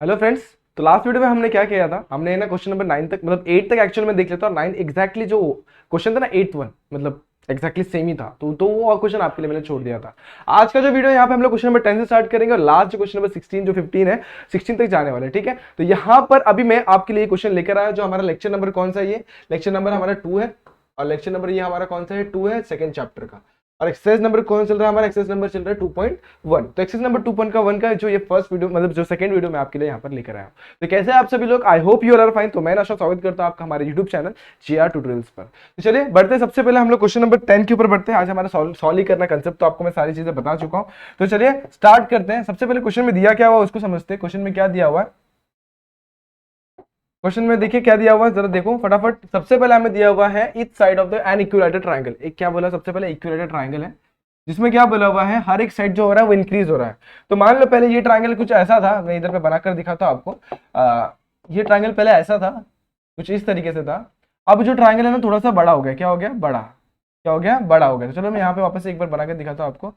Hello friends. तो last video में हमने क्या किया था, हमने ना क्वेश्चन नंबर 9 तक मतलब 8 तक एक्चुअल में देख लेता और 9 एग्जैक्टली जो क्वेश्चन था ना 8th वन मतलब एग्जैक्टली सेम ही था। तो वो क्वेश्चन आपके लिए मैंने छोड़ दिया था। आज का जो वीडियो यहाँ पे हम लोग क्वेश्चन नंबर 10 से स्टार्ट करेंगे और लास्ट जो क्वेश्चन नंबर 16 जो 15 है 16 तक जाने वाले। ठीक है, तो यहाँ पर अभी मैं आपके लिए क्वेश्चन लेकर आया जो हमारा लेक्चर नंबर कौन सा है, ये लेक्चर नंबर हमारा 2 है और लेक्चर नंबर ये हमारा कौन सा है, 2 है, सेकंड चैप्टर का। और एक्सरसाइज नंबर कौन चल रहा है, हमारा एक्सरसाइज नंबर चल रहा है 2.1। तो एक्सरसाइज नंबर 2.1 का जो ये फर्स्ट वीडियो मतलब जो सेकंड वीडियो मैं आपके लिए यहाँ पर लेकर आया हूँ। तो कैसे आप सभी लोग, I hope you are fine. तो मैं आशा स्वागत करता हूँ आपका हमारे यूट्यूब चैनल JR ट्यूटोरियल्स पर। तो चलिए बढ़ते हैं, सबसे पहले हम लोग क्वेश्चन नंबर 10 के ऊपर बढ़ते हैं। आज हमारा सॉल्व ही करना कंसेप्ट, तो आपको मैं सारी चीजें बता चुका हूँ। तो चलिए स्टार्ट करते हैं। सबसे पहले क्वेश्चन में दिया क्या हुआ उसको समझते हैं। क्वेश्चन में क्या दिया हुआ है, क्वेश्चन में देखिए क्या दिया हुआ है, जरा देखो फटाफट। सबसे पहले हमें दिया हुआ है each side of the an equilateral triangle. एक क्या बोला, सबसे पहले इक्विलैटरल ट्रायंगल है जिसमें क्या बोला हुआ है, हर एक साइड जो हो रहा है वो इंक्रीज हो रहा है। तो मान लो पहले ये ट्रायंगल कुछ ऐसा था, मैं इधर पे बनाकर दिखाता हूं आपको। ये ट्रायंगल पहले ऐसा था, कुछ इस तरीके से था। अब जो ट्रायंगल है ना थोड़ा सा बड़ा हो गया। क्या हो गया, बड़ा। क्या हो गया, बड़ा हो गया। तो चलो मैं यहाँ पे वापस से एक बार बनाकर दिखाता हूँ आपको।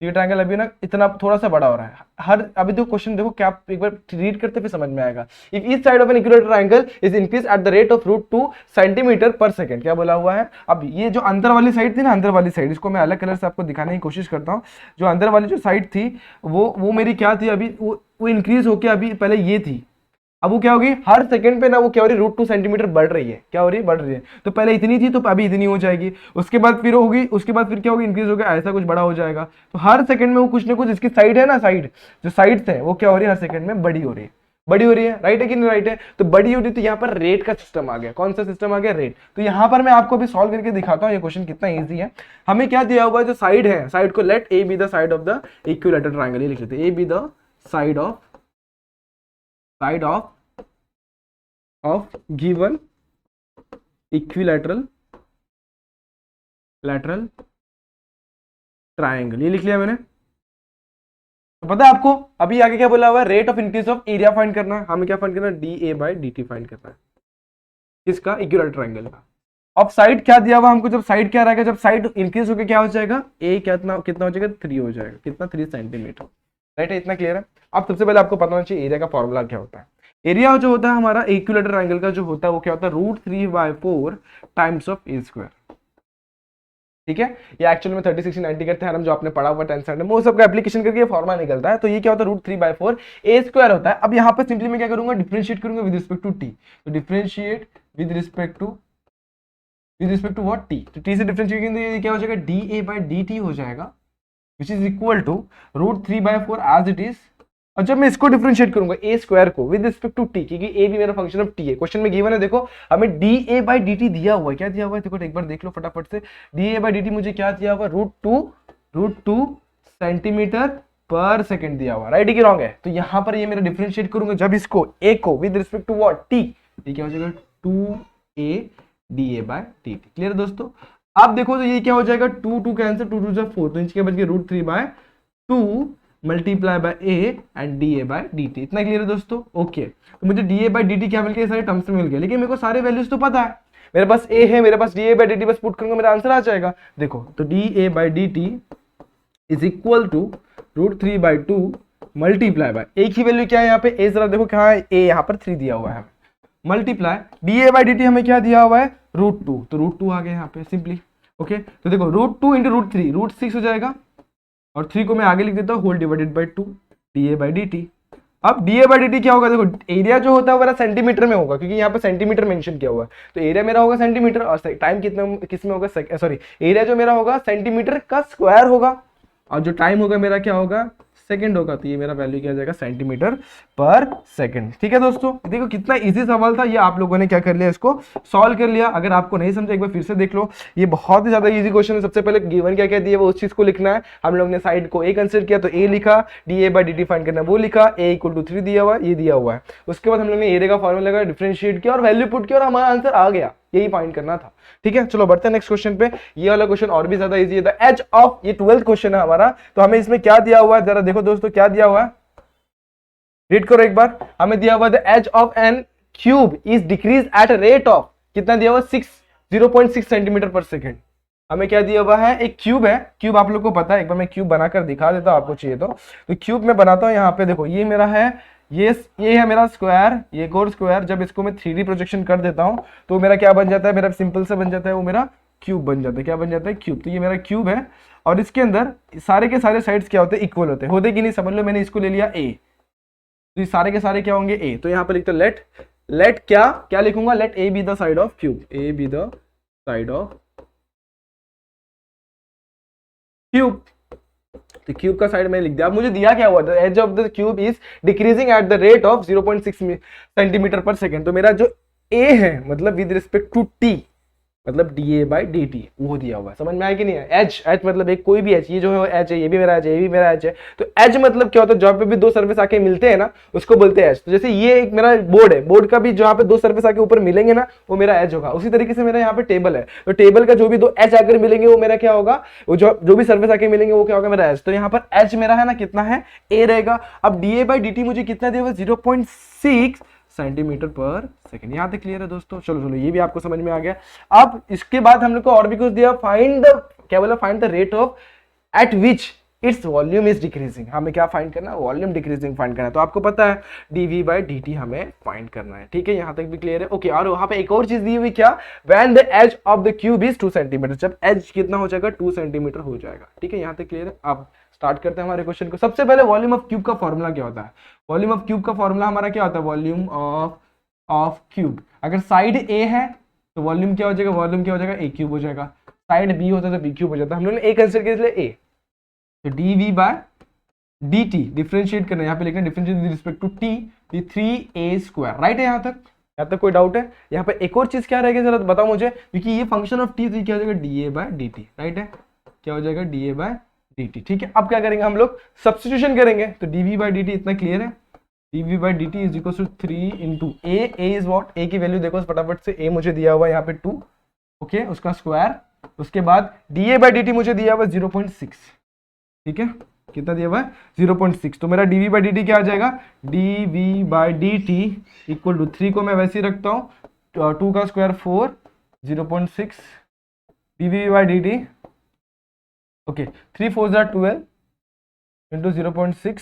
ये ट्रायंगल अभी ना इतना थोड़ा सा बड़ा हो रहा है। हर अभी तो क्वेश्चन देखो, क्या आप एक बार रीड करते फिर समझ में आएगा। If each side of an equilateral triangle is increase at the rate of √2 centimetre per second. क्या बोला हुआ है, अब ये जो अंदर वाली साइड थी ना, अंदर वाली साइड, इसको मैं अलग कलर से आपको दिखाने की कोशिश करता हूँ। जो अंदर वाली जो साइड थी वो मेरी क्या थी, अभी वो इंक्रीज होके अभी पहले ये थी। अब वो क्या होगी, हर सेकंड पे ना वो क्या हो रही है, √2 सेंटीमीटर बढ़ रही है। क्या हो रही है, बढ़ रही है। तो पहले इतनी थी तो अभी इतनी हो जाएगी, उसके बाद फिर होगी, उसके बाद फिर क्या होगी, इंक्रीज होगा, ऐसा कुछ बड़ा हो जाएगा। तो हर सेकंड में वो कुछ ना कुछ, इसकी साइड है ना, साइड जो साइड्स है वो क्या हो रही है, हर सेकंड में बड़ी हो रही है। बड़ी हो रही है, राइट है कि नहीं, राइट है। तो बड़ी हो रही, तो यहाँ पर रेट का सिस्टम आ गया। कौन सा सिस्टम आ गया, रेट। तो यहाँ पर मैं आपको अभी सॉल्व करके दिखाता हूँ ये क्वेश्चन कितना ईजी है। हमें क्या दिया हुआ है, जो साइड है, साइड को let a be the side of the equilateral triangle, ये लिख लेते हैं, a be the side of given equilateral triangle, ये लिख लिया मैंने। तो पता है आपको अभी आगे क्या बोला हुआ है, rate of increase of area find करना है। हमें क्या फाइंड करना है, DA/DT फाइंड करना है, किसका, इक्विलैटरल ट्रायंगल का। अब साइड क्या दिया हुआ हमको, जब साइड क्या रहेगा, जब साइड इंक्रीज होकर क्या हो जाएगा, ए कितना कितना हो जाएगा, 3 हो जाएगा। कितना, 3 सेंटीमीटर, राइट है। इतना क्लियर है। अब सबसे पहले आपको पता होना चाहिए एरिया का फॉर्मूला क्या होता है। एरिया जो होता है हमारा इक्विलैटरल ट्रायंगल का जो होता है वो क्या होता है, √3/4 टाइम्स ऑफ ए स्क्वायर। ठीक है, ये एक्चुअल में 30 60 90 का थ्योरम जो आपने पढ़ा हुआ 10th स्टैंडर्ड में, वो सबका एप्लीकेशन करके ये फॉर्मूला निकलता है। तो ये क्या होता है, √3/4 ए स्क्वायर होता है। अब यहाँ पर सिंपली मैं क्या करूंगा, डिफरेंशिएट करूंगा विद रिस्पेक्ट टू टी। तो differentiate with respect to what, t. तो टी से डिफरेंशिएट करेंगे ये क्या हो जाएगा, DA/DT हो जाएगा, which is equal to √3/4 as it is. और जब मैं इसको डिफरेंशिएट करूंगा ए स्क्वायर को विद रिस्पेक्ट टू टी, क्योंकि ए भी मेरा फंक्शन ऑफ टी है। क्वेश्चन में गिवन है, देखो हमें DA/DT दिया हुआ है। क्या दिया हुआ है, देखो एक बार देख लो फटाफट से। DA/DT मुझे क्या दिया हुआ, √2 सेंटीमीटर पर सेकंड दिया हुआ, राइट है कि रॉन्ग है। तो यहां पर ये मेरा डिफरेंशिएट करूंगा जब इसको ए को with respect to what, t, ये क्या हो जाएगा 2A DA/DT। क्लियर है दोस्तों। आप देखो तो ये क्या हो जाएगा, 2 कैंसिल, 2 2 4, तो इसके बच गया √3/2 multiply bye A and DA/DT। इतना क्लियर है दोस्तों। ओके, तो मुझे DA/DT क्या मिल गया, सारे टर्म्स में मिल गया, लेकिन मेरे को सारे वैल्यूज तो पता है। मेरे पास ए है, मेरे पास DA/DT, बस पुट करूंगा मेरा आंसर आ जाएगा। देखो तो DA/DT is equal to √3/2 multiply by, एक ही वैल्यू क्या है यहाँ पे, ए जरा देखो क्या है, ए यहाँ पर 3 दिया हुआ है, मल्टीप्लाई DA/DT हमें क्या दिया हुआ है, √2, तो √2 आ गया यहाँ पे सिंपली। ओके, तो देखो √2 इंटू √3, √6 हो जाएगा, और 3 को मैं आगे लिख देता हूँ होल डिवाइडेड बाय 2 DA/DT। अब DA/DT क्या होगा, देखो एरिया जो होता है वो सेंटीमीटर में होगा, क्योंकि यहाँ पे सेंटीमीटर मेंशन किया हुआ है। तो एरिया मेरा होगा सेंटीमीटर, और टाइम कितना किस में होगा, सॉरी एरिया जो मेरा होगा सेंटीमीटर का स्क्वायर होगा, और जो टाइम होगा मेरा क्या होगा, सेकंड होगा। तो ये मेरा वैल्यू क्या आ जाएगा, सेंटीमीटर पर सेकंड। ठीक है दोस्तों, देखो कितना इजी सवाल था। ये आप लोगों ने क्या कर लिया, इसको सॉल्व कर लिया। अगर आपको नहीं समझा एक बार फिर से देख लो, ये बहुत ही ज्यादा इजी क्वेश्चन है। सबसे पहले गिवन क्या क्या दिया वो उस चीज को लिखना है। हम लोग ने साइड को ए कंसिडर किया तो ए लिखा, DA/DT फाइंड करना वो लिखा, A = 3 दिया हुआ, ये दिया हुआ है। उसके बाद हम लोग ने एरिया का फॉर्मूला लगा, डिफरेंशिएट किया और वैल्यू पुट किया और हमारा आंसर आ गया। यही फाइंड करना था। ठीक है, चलो बढ़ते हैं नेक्स्ट क्वेश्चन पे। ये वाला क्वेश्चन और भी ज्यादा इजी है, द एज ऑफ, ये 12th क्वेश्चन है हमारा। तो हमें इसमें क्या दिया हुआ है, जरा देखो दोस्तों क्या दिया हुआ है, रीड करो एक बार। हमें दिया हुआ the edge of an cube is decrease at rate of, कितना दिया हुआ, 0.6 सेंटीमीटर पर सेकेंड। हमें क्या दिया हुआ है, एक क्यूब है। क्यूब आप लोग को पता है, एक बार मैं क्यूब बनाकर दिखा देता हूं, आपको चाहिए तो क्यूब में बनाता हूं। यहाँ पे देखो ये मेरा है ये है मेरा स्क्वायर, ये एक और स्क्वायर। जब इसको मैं 3D प्रोजेक्शन कर देता हूँ तो मेरा क्या बन जाता है, मेरा सिंपल से बन जाता है, वो मेरा क्यूब बन जाता है। क्या बन जाता है, क्यूब। तो ये मेरा क्यूब है और इसके अंदर सारे के सारे साइड्स क्या होते हैं, इक्वल होते कि नहीं। समझ लो मैंने इसको ले लिया ए, तो ये सारे के सारे क्या होंगे, ए। तो यहाँ पर लिखते लेट क्या लिखूंगा, let a be the side of cube, a be the side of cube. तो क्यूब का साइड में लिख दिया। अब मुझे दिया क्या हुआ, the edge of the cube is decreasing at the rate of 0.6 centimetre per second. तो मेरा जो ए है मतलब विद रिस्पेक्ट टू टी, मतलब dA/dt वो दिया हुआ है। समझ में आया कि नहीं है। एच मतलब एक कोई भी एच, ये जो है एच है, ये भी मेरा एच है, ये भी मेरा एच है। तो एच मतलब क्या होता है, जहां पे भी दो सरफेस आके मिलते हैं ना उसको बोलते हैं एच। तो जैसे ये एक मेरा बोर्ड है, बोर्ड का भी जहां पे दो सरफेस आके ऊपर मिलेंगे ना वो मेरा एच होगा। उसी तरीके से मेरा यहाँ पे टेबल है, तो टेबल का जो भी दो एच आकर मिलेंगे वो मेरा क्या होगा, वो जो भी सरफेस आके मिलेंगे वो क्या होगा, मेरा एच। तो यहाँ पर एच मेरा है ना कितना है, ए रहेगा। अब dA/dt मुझे कितना दिया हुआ, 0.6 सेंटीमीटर पर सेकेंड। यहां तक क्लियर है दोस्तों। चलो ये भी आपको समझ में आ गया। अब इसके बाद हम लोग को और भी कुछ दिया, फाइंड द, क्या बोला, find the rate of eight which its volume is decreasing. हमें क्या फाइंड करना है, वॉल्यूम डिक्रीजिंग फाइंड करना है। तो आपको पता है dV/dt हमें फाइंड करना है, ठीक है। यहां तक भी क्लियर है, ओके। और वहां पे एक और चीज दी हुई, क्या, when the edge of the cube is 2 centimetre, जब एज कितना हो जाएगा, 2 सेंटीमीटर हो जाएगा, ठीक है। यहां तक क्लियर है। अब स्टार्ट करते हैं हमारे क्वेश्चन को। सबसे पहले वॉल्यूम ऑफ क्यूब का फॉर्मूला क्या होता है, वॉल्यूम ऑफ क्यूब का फॉर्मूला हमारा क्या होता है, वॉल्यूम ऑफ क्यूब। अगर साइड ए है तो वॉल्यूम क्या हो जाएगा, वॉल्यूम क्या हो जाएगा, ए क्यूब हो जाएगा। साइड बी होता है तो बी क्यूब हो जाता है। हम लोगों ने ए कंसीडर किया इसलिए ए। तो dV/dt डिफरेंशिएट करना है, यहाँ पे लिखना है differentiate with respect to t, 3a²। Right है यहाँ तक कोई डाउट है। यहाँ पे एक और चीज क्या रहेगी जरा बताओ मुझे, क्योंकि ये फंक्शन ऑफ टी, तो क्या हो जाएगा, dA/dt। राइट है, क्या हो जाएगा, dA/dt, ठीक है। अब क्या करेंगे हम लोग, सब्स्टिट्यूशन करेंगे। तो dV/dt इतना क्लियर है, dV/dt is equal to 3 into A is what, A की वैल्यू देखो फटाफट से, ए मुझे दिया हुआ है यहाँ पे 2, ओके, उसका स्क्वायर। उसके बाद dA/dt मुझे दिया हुआ 0.6, ठीक है। कितना दिया हुआ है, 0.6। तो मेरा dV/dt क्या आ जाएगा, dV/dt इक्वल टू 3 को मैं वैसे ही रखता हूँ, 2 का स्क्वायर 4, 0.6 dV/dt, ओके। 3 4 12 इंटू 0.6,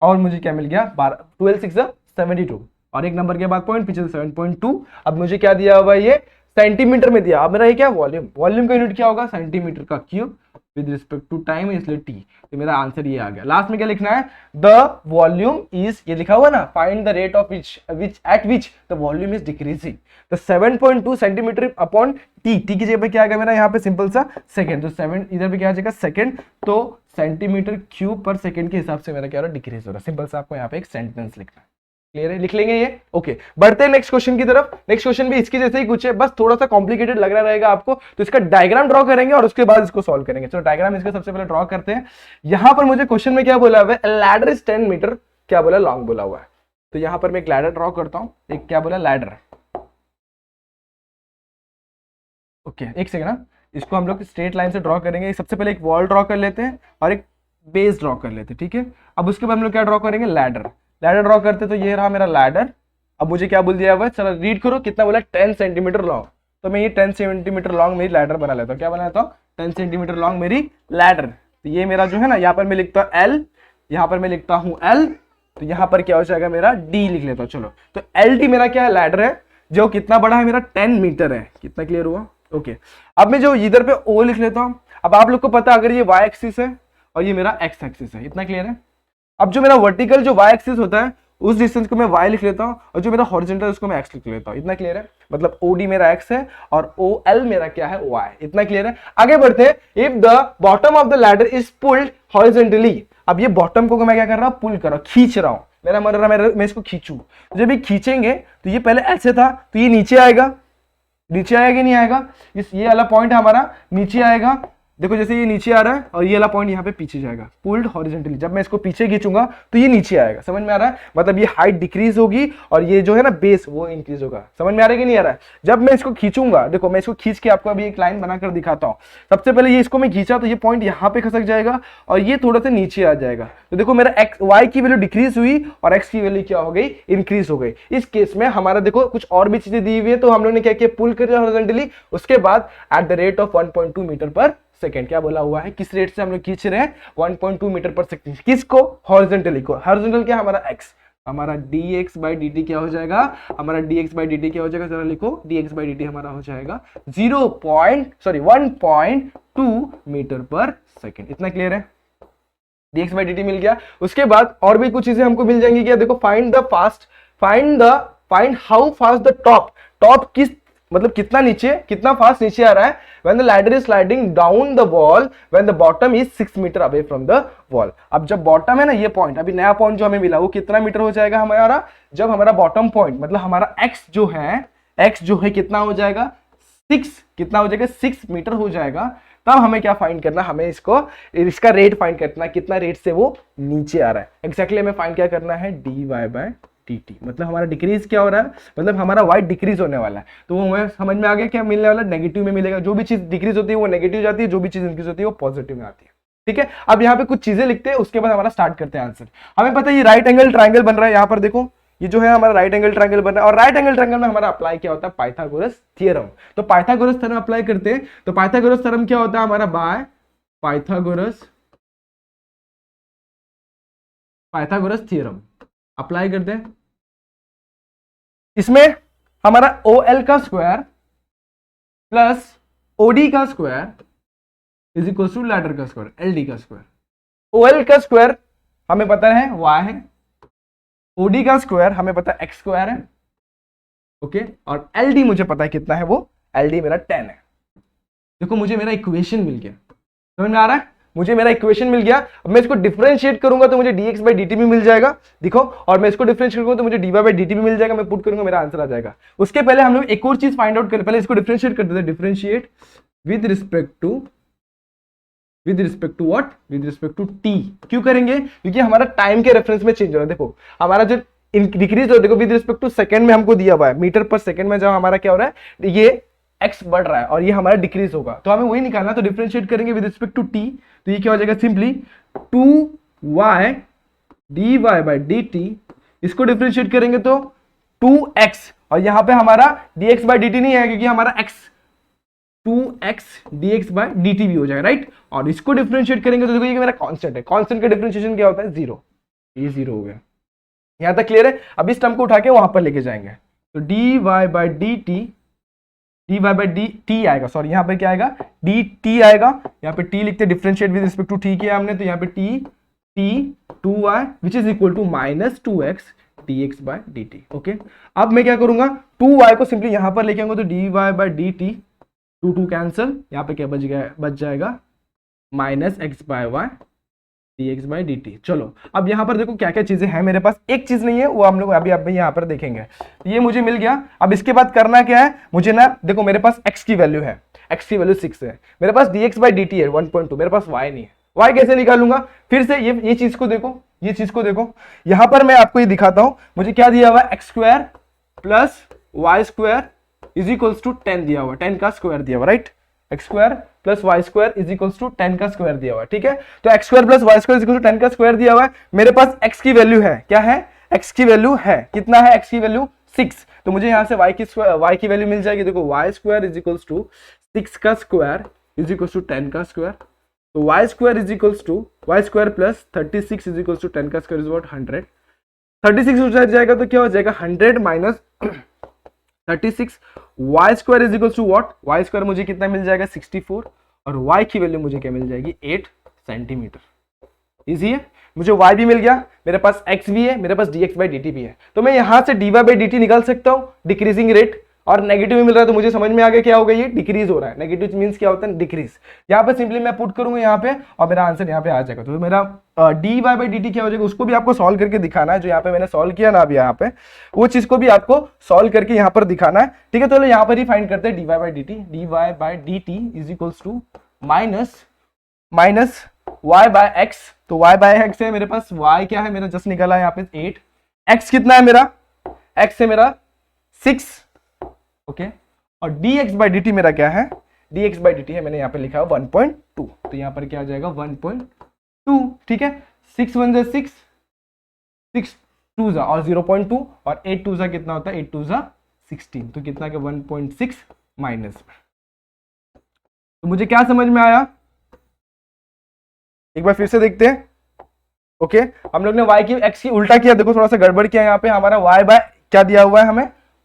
और मुझे क्या मिल गया, 12, 12 6 72, और एक नंबर के बाद पॉइंट पीछे 7.2। अब मुझे क्या दिया हुआ है, ये सेंटीमीटर में दिया। अब मेरा ये क्या, वॉल्यूम का यूनिट क्या होगा, सेंटीमीटर का cube with respect to time, इसलिए टी। तो मेरा आंसर ये आ गया। लास्ट में क्या लिखना है, द वॉल्यूम इज, ये लिखा हुआ ना, find the rate of which eight which the volume is decreasing. तो 7.2 सेंटीमीटर अपॉन टी, टी की जगह पे क्या आ गया मेरा यहाँ पे सिंपल सा सेकंड, तो 7 इधर पे क्या आ जाएगा सेकंड, तो सेंटीमीटर क्यूब पर सेकंड के हिसाब से मेरा क्या हो रहा है, डिक्रीज हो रहा है। सिंपल सा आपको यहाँ पे एक सेंटेंस लिखना है। क्लियर है, लिख लेंगे ये, ओके। बढ़ते हैं नेक्स्ट क्वेश्चन की तरफ। नेक्स्ट क्वेश्चन भी इसके जैसे ही कुछ है, बस थोड़ा सा कॉम्प्लिकेटेड लग रहा रहेगा आपको, तो इसका डायग्राम ड्रॉ करेंगे और उसके बाद इसको सॉल्व करेंगे। चलो डायग्राम इसका सबसे पहले ड्रॉ करते हैं। यहां पर मुझे क्वेश्चन में क्या बोला हुआ है, लैडर इज 10 मीटर, क्या बोला, लॉन्ग बोला हुआ है। तो यहां पर मैं एक लैडर ड्रॉ करता हूं, एक क्या बोला, लैडर, ओके। एक सेकंड ना, इसको हम लोग स्ट्रेट लाइन से ड्रॉ करेंगे। सबसे पहले एक वॉल ड्रॉ कर लेते हैं और एक बेस ड्रॉ कर लेते हैं, ठीक है। अब उसके बाद हम लोग क्या ड्रॉ करेंगे, लैडर। लैडर ड्रॉ करते तो ये रहा मेरा लैडर। अब मुझे क्या बोल दिया हुआ है, चलो रीड करो, कितना बोला, 10 सेंटीमीटर लॉन्ग। तो मैं ये 10 सेंटीमीटर लॉन्ग मेरी लैडर बना लेता हूँ। क्या बनाता हूँ, 10 सेंटीमीटर लॉन्ग मेरी लैडर। तो ये मेरा जो है ना, यहाँ पर मैं लिखता हूँ L, यहाँ पर मैं लिखता हूँ L, तो यहाँ पर क्या हो जाएगा मेरा D लिख लेता हूँ। चलो, तो LD मेरा क्या है, लैडर है, जो कितना बड़ा है मेरा 10 मीटर है। कितना क्लियर हुआ, ओके। अब मैं जो इधर पे O लिख लेता हूँ। अब आप लोग को पता, अगर ये Y एक्सिस है और ये मेरा X एक्सिस है, इतना क्लियर है। अब जो मेरा वर्टिकल जो Y एक्सिस होता है उस डिस्टेंस को मैं y लिख लेता हूं, और जो मेरा हॉरिजॉन्टल उसको मैं x लिख लेता हूं। इतना क्लियर है, मतलब OD मेरा x है और OL मेरा क्या है, y। इतना क्लियर है। आगे बढ़ते हैं। If the bottom of the ladder is pulled horizontally, अब ये बॉटम को मैं क्या कर रहा हूं, पुल कर रहा हूं, खींच रहा हूं। मेरा मन रहा मैं इसको खींचूं, तो जब ये खींचेंगे तो ये पहले ऐसे था, तो ये नीचे आएगा, नीचे आएगा नहीं आएगा, ये वाला पॉइंट हमारा नीचे आएगा। देखो जैसे ये नीचे आ रहा है और ये वाला पॉइंट यहाँ पे पीछे जाएगा, पुल्ड हॉरिजॉन्टली। जब मैं इसको पीछे खींचूंगा तो ये नीचे आएगा। समझ में आ रहा है, मतलब ये हाइट डिक्रीज होगी और ये जो है ना बेस वो इंक्रीज होगा। समझ में आ रहा है कि नहीं आ रहा है। जब मैं इसको खींचूंगा, देखो मैं इसको खींच के आपको अभी एक लाइन बनाकर दिखाता हूँ। सबसे पहले ये इसको मैं खींचा तो ये पॉइंट यहाँ पे खसक जाएगा और ये थोड़ा सा नीचे आ जाएगा। तो देखो मेरा एक्स वाई की वैल्यू डिक्रीज हुई और एक्स की वैल्यू क्या हो गई, इंक्रीज हो गई। इस केस में हमारा देखो कुछ और भी चीजें दी हुई है, तो हम लोग ने क्या किया, पुल कर दिया हॉरिजॉन्टली। उसके बाद at the rate of 1.2 metre per second. क्या बोला हुआ है, किस रेट से हम लोग खींच रहे हैं, 1.2 मीटर पर सेकेंड। किसको, हॉरिजॉन्टली को। हॉरिजॉन्टल क्या, हमारा x, हमारा dx बाई dt क्या हो जाएगा, हमारा dx बाई dt क्या हो जाएगा, जरा लिखो, dx बाई dt हमारा हो जाएगा 1.2 मीटर पर सेकेंड। इतना क्लियर है, dx बाई dt मिल गया। उसके बाद और भी कुछ चीजें हमको मिल जाएंगी। क्या, देखो, find how fast the top किस, मतलब कितना नीचे, कितना फास्ट नीचे आ रहा है, when the ladder is sliding down the wall when the bottom is 6 metre away from the wall। अब जब बॉटम है ना, ये पॉइंट, अभी नया पॉइंट जो हमें मिला, वो कितना मीटर हो जाएगा हमारा, जब हमारा बॉटम पॉइंट, मतलब हमारा x जो है कितना हो जाएगा, 6, कितना हो जाएगा, 6 मीटर हो जाएगा। तब हमें क्या फाइंड करना, हमें इसका रेट फाइंड करना, कितना रेट से वो नीचे आ रहा है। एग्जैक्टली हमें फाइंड क्या करना है, dy बाय dt, मतलब हमारा डिक्रीज क्या हो रहा है, मतलब हमारा y डिक्रीज होने वाला है। तो वो हमें समझ में आ गया, क्या मिलने वाला, नेगेटिव में मिलेगा। जो भी चीज डिक्रीज होती है वो नेगेटिव जाती है, जो भी चीज इंक्रीज होती है वो पॉजिटिव में आती है। ठीक है, अब यहाँ पे कुछ चीजें लिखते हैं, उसके बाद हमारा स्टार्ट करते हैं आंसर। हमें पता है ये राइट एंगल ट्राइंगल बन रहा है, यहाँ पर देखो, ये जो है हमारा राइट एंगल ट्राइंगल बन रहा है। और राइट एंगल ट्राइंगल में हमारा अप्लाई क्या होता है, पाइथागोरस थ्योरम। तो पाइथागोरस थ्योरम अप्लाई करते हैं। तो पाइथागोरस थ्योरम क्या होता है हमारा, बाय पाइथागोरस थ्योरम अप्लाई करते हैं। इसमें हमारा OL का स्क्वायर प्लस OD का square is equal to ladder का स्क्वायर, LD का स्क्वायर। OL का स्क्वायर हमें पता है y है, OD का स्क्वायर हमें पता है x स्क्वायर है, ओके। और LD मुझे पता है कितना है, वो LD मेरा 10 है। देखो, मुझे मेरा इक्वेशन मिल गया, समझ में आ रहा है, मुझे मेरा इक्वेशन मिल गया। अब मैं इसको डिफरेंशिएट करूंगा तो मुझे dx बाई dt भी मिल जाएगा, देखो। और मैं इसको डिफरेंशिएट करूंगा तो मुझे dy बाई dt भी मिल जाएगा। मैं पुट करूंगा, मेरा आंसर आ जाएगा। उसके पहले हम लोग एक और चीज फाइंड आउट करें, पहले इसको डिफरेंशिएट करते थे। Differentiate with respect to what, with respect to t। क्यों करेंगे, क्योंकि हमारा टाइम के रेफरेंस में चेंज हो रहा है। देखो, हमारा जो डिक्रीज हो, देखो विद रिस्पेक्ट टू सेकंड में हमको दिया हुआ है, मीटर पर सेकंड में जब हमारा क्या हो रहा है, ये x बढ़ रहा है और ये हमारा डिक्रीज होगा, तो हमें वही निकालना। तो डिफरेंशिएट करेंगे विद रिस्पेक्ट टू t, तो ये क्या हो जाएगा, simply 2y dy by dt। इसको डिफरेंशिएट करेंगे तो 2x, और यहां पे हमारा dx बाई dt नहीं है, क्योंकि हमारा x 2x dx by dt भी हो जाएगा, राइट। और इसको डिफरेंशिएट करेंगे तो देखो, ये मेरा कांस्टेंट है, कांस्टेंट का डिफरेंशिएशन क्या होता है, 0। ये 0 हो गया। यहां तक क्लियर है। अब इस टर्म को उठा के वहां पर लेके जाएंगे, तो dy बाई dt आएगा, सॉरी यहाँ पे क्या आएगा, dt आएगा। यहाँ पे t लिखते, differentiate with respect to t किया हमने, तो यहाँ पे t 2y which is equal to minus 2x dx by dt, okay. अब मैं क्या करूंगा, 2y को सिंपली यहाँ पर लेके आऊंगा, तो dy बाय dt 2 कैंसिल, यहाँ पे क्या बच जाएगा minus x by y dx by dt। चलो, अब यहाँ पर देखो क्या क्या चीजें हैं मेरे पास, एक चीज नहीं है, वो हम लोग अभी यहाँ पर देखेंगे। ये मुझे मिल गया। अब इसके बाद करना क्या है, मुझे ना, देखो मेरे पास x की वैल्यू है, x की वैल्यू 6 है, मेरे पास dx बाई dt है 1.2, मेरे पास y नहीं है। y कैसे निकालूंगा, फिर से ये चीज को देखो, ये चीज को देखो, यहां पर मैं आपको ये दिखाता हूं। मुझे क्या दिया हुआ है, x square plus y square is equals to 10 दिया हुआ, 10 का स्क्वायर दिया हुआ, right. x square plus y square is equals to 10 का स्क्वायर दिया हुआ है, ठीक है। तो x square plus y square is equal to 10 का स्क्वायर दिया हुआ है। मेरे पास x की वैल्यू है, क्या है, x की वैल्यू है, कितना है, x की वैल्यू 6। तो मुझे यहां से y की वैल्यू मिल जाएगी, देखो y square is equals to 6 का स्क्वायर इज इक्वल्स टू 10 का स्क्वायर। तो y square is equals to y square plus 36 is equals to 10 का स्क्वायर इज व्हाट 100। 36 हो जाएगा तो क्या हो जाएगा 100 minus 36, y square is equals to what, y square मुझे कितना मिल जाएगा 64, और y की वैल्यू मुझे क्या मिल जाएगी 8 सेंटीमीटर। इजी है, मुझे y भी मिल गया, मेरे पास x भी है, मेरे पास dx बाई dt भी है। तो मैं यहां से dy बाई dt निकाल सकता हूं, डिक्रीजिंग रेट, और नेगेटिव में मिल रहा है तो मुझे समझ में आ गया क्या होगा, ये डिक्रीज हो रहा है। नेगेटिव मींस क्या होता है, डिक्रीज। यहाँ पे सिंपली मैं पुट करूंगा यहाँ पे और मेरा आंसर यहाँ पे आ जाएगा। तो मेरा dy बाई dt क्या हो जाएगा, उसको भी आपको सॉल्व करके दिखाना है। जो यहाँ पे मैंने सॉल्व किया ना अभी यहाँ पे, वो चीज को भी आपको सॉल्व करके यहाँ पर दिखाना है, ठीक है। तो यहाँ पर ही फाइंड करते हैं dy by dt is equals to minus y by x। तो y बाय x है मेरे पास, y क्या है मेरा जस्ट निकला है यहाँ पे 8, x कितना है मेरा, x है मेरा 6, ओके। और dx बाई dt मेरा क्या है, dx बाई dt है, मैंने यहाँ पे लिखा है 1.2, तो यहाँ पर क्या आ जाएगा 1.2, ठीक है। 6 1 6, 6 2 जा और 0.2, और 8 2 जा कितना होता है, 8 2 जा 16, तो कितना क्या 1.6 माइनस। तो मुझे क्या समझ में आया, एक बार फिर से देखते हैं। ओके, हम लोग ने y की x की उल्टा किया, देखो थोड़ा सा गड़बड़ किया यहाँ पे, हमारा y बाय क्या दिया हुआ है, हमें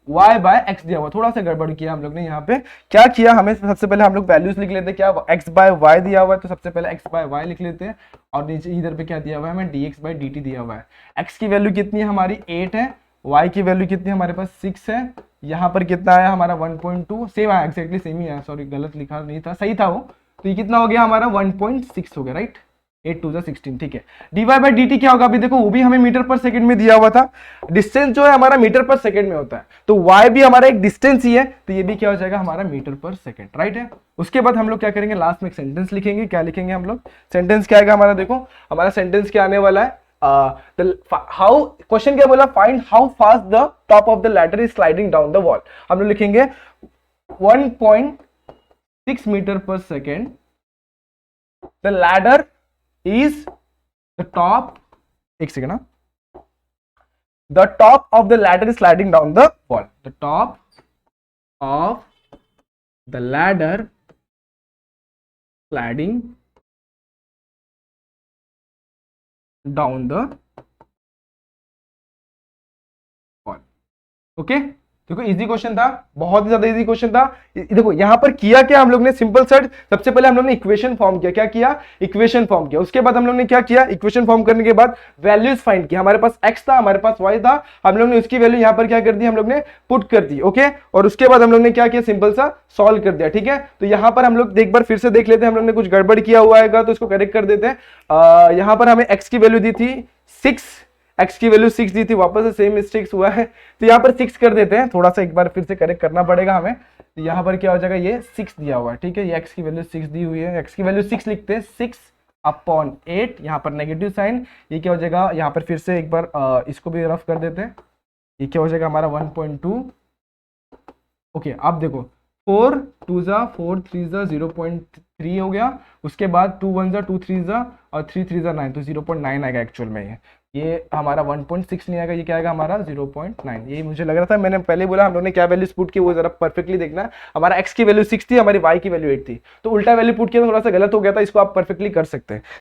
y बाय x दिया हुआ, थोड़ा सा गड़बड़ किया हम लोग ने यहाँ पे। क्या किया, हमें सबसे पहले हम लोग वैल्यूज लिख लेते हैं, क्या x बाय y दिया हुआ है तो सबसे पहले x बाय y लिख लेते हैं, और नीचे इधर पे क्या दिया हुआ है, हमें dx बाय dt दिया हुआ है। x की वैल्यू कितनी है हमारी 8 है, y की वैल्यू कितनी है हमारे पास 6 है, यहाँ पर कितना आया हमारा 1.2, सेम है, एक्जैक्टली सेम ही है, सॉरी गलत लिखा नहीं था, सही था वो। तो ये कितना हो गया हमारा 1.6 हो गया, राइट, 8 टू 16, ठीक है। dy बाई dt क्या होगा, अभी देखो वो भी हमें मीटर पर सेकंड में दिया हुआ था, डिस्टेंस जो है हमारा मीटर पर सेकंड में होता है, तो y भी हमारा एक डिस्टेंस ही है, तो ये भी क्या हो जाएगा हमारा मीटर पर सेकंड, राइट है। उसके बाद हम लोग क्या करेंगे, लास्ट में एक सेंटेंस लिखेंगे, क्या लिखेंगे हम लोग, सेंटेंस क्या आएगा हमारा, देखो हमारा सेंटेंस क्या आने वाला है, हाउ, क्वेश्चन क्या बोला, find how fast the top of the ladder is sliding down the wall. हम लोग लिखेंगे 1.6 metre per second, the ladder is the top, एक second, the top of the ladder is sliding down the wall, the top of the ladder sliding down the wall। Okay, देखो easy question था, बहुत ही ज्यादा easy question था। देखो यहां पर किया क्या हम लोग ने, सिंपल सेट, सबसे पहले हम लोग ने इक्वेशन फॉर्म किया, क्या किया, इक्वेशन फॉर्म किया। उसके बाद हम लोग ने क्या किया, इक्वेशन फॉर्म करने के बाद वैल्यूज फाइंड किया, हमारे पास x था, हमारे पास y था, हम लोग ने उसकी वैल्यू यहां पर क्या कर दी, हम लोग ने पुट कर दी, ओके। और उसके बाद हम लोग ने क्या किया, सिंपल सा सॉल्व कर दिया, ठीक है। तो यहां पर हम लोग एक बार फिर से देख लेते हैं, हम लोग ने कुछ गड़बड़ किया हुआ है तो इसको करेक्ट कर देते हैं। यहां पर हमें x की वैल्यू दी थी 6, x की वैल्यू 6 दी थी, वापस से सेम मिस्टेक्स हुआ है, तो यहाँ पर 6 कर देते हैं, थोड़ा सा एक बार फिर से करेक्ट करना पड़ेगा हमें। तो यहाँ पर क्या हो जाएगा, ये 6 दिया हुआ है, ठीक है, ये x की वैल्यू 6 दी हुई है, x की वैल्यू 6 लिखते हैं, 6/8, यहाँ पर नेगेटिव साइन, ये क्या हो जाएगा, यहाँ पर फिर से एक बार इसको भी रफ कर देते हैं, ये क्या हो जाएगा हमारा 1.2। ओके, अब देखो 4 2 जा 4 3 जा 0.3 हो गया, उसके बाद 2 1 जा 2 3 जा और 3 3 जा 9, तो 0.9 आएगा एक्चुअल में, ये हमारा 1.6 नहीं आएगा, ये क्या आएगा हमारा 0.9। ये मुझे लग रहा था, मैंने पहले बोला हम लोग ने क्या वैल्यूज पुट की, वो जरा परफेक्टली देखना। हमारा x की वैल्यू 6 थी, हमारी y की वैल्यू 8 थी, तो उल्टा वैल्यू पुट किया, थोड़ा सा गलत हो गया था, इसको आप परफेक्टली कर सकते हैं।